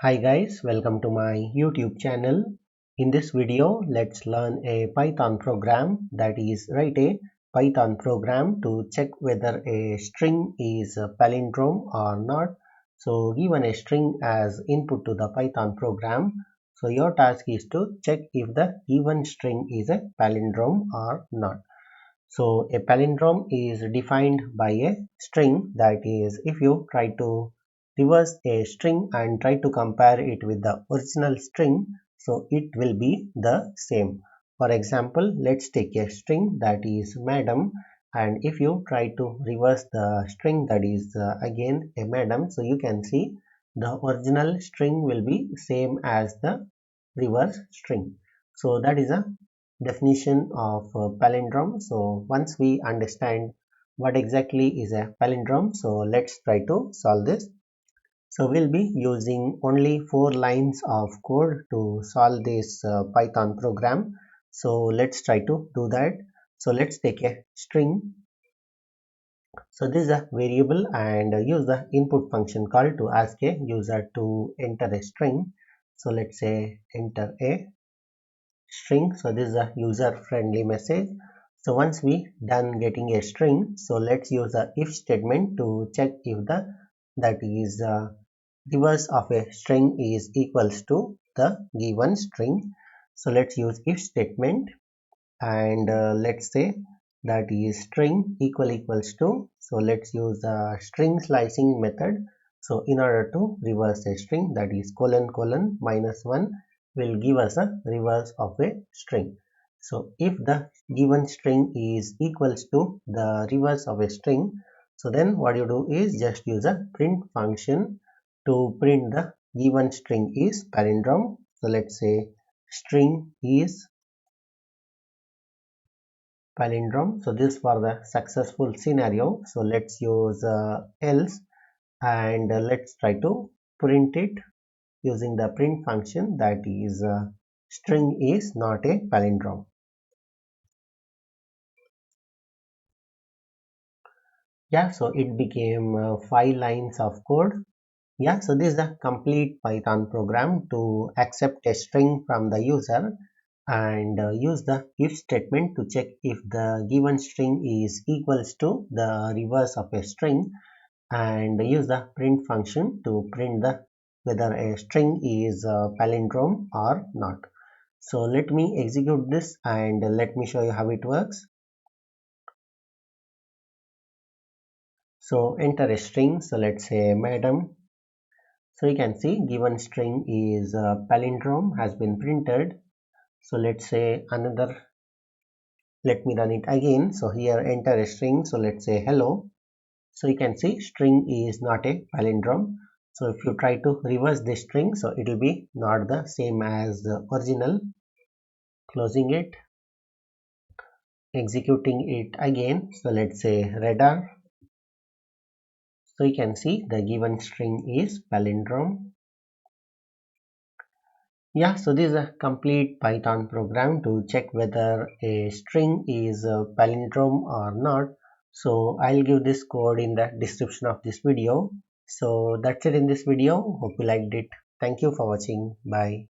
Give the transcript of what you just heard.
Hi guys, welcome to my YouTube channel. In this video, let's learn a Python program, that is write a Python program to check whether a string is a palindrome or not. So given a string as input to the Python program, so your task is to check if the given string is a palindrome or not. So a palindrome is defined by a string, that is, if you try to reverse a string and try to compare it with the original string, so it will be the same. For example, let's take a string that is madam, and if you try to reverse the string that is again a madam, so you can see the original string will be same as the reverse string. So that is a definition of palindrome. So once we understand what exactly is a palindrome, so let's try to solve this. So we'll be using only 4 lines of code to solve this Python program. So let's try to do that. So let's take a string. So this is a variable and use the input function call to ask a user to enter a string. So let's say enter a string. So this is a user friendly message. So once we done getting a string, so let's use the if statement to check if the that is reverse of a string is equals to the given string. So let's use if statement and let's say that is string equals to, so let's use the string slicing method. So in order to reverse a string, that is colon colon -1 will give us a reverse of a string. So if the given string is equals to the reverse of a string, so then what you do is just use a print function to print the given string is palindrome. So let's say string is palindrome. So this for the successful scenario. So let's use else and let's try to print it using the print function, that is string is not a palindrome. Yeah, so it became 5 lines of code. Yeah, so this is the complete Python program to accept a string from the user and use the if statement to check if the given string is equals to the reverse of a string, and use the print function to print the whether a string is a palindrome or not. So let me execute this and let me show you how it works. So enter a string, so let's say madam. So you can see given string is palindrome has been printed. So let's say another, let me run it again. So here enter a string, so let's say hello. So you can see string is not a palindrome. So if you try to reverse this string, so it will be not the same as the original. Closing it, executing it again. So let's say radar. So you can see the given string is palindrome. Yeah, so this is a complete Python program to check whether a string is a palindrome or not. So I'll give this code in the description of this video. So that's it in this video. Hope you liked it. Thank you for watching. Bye.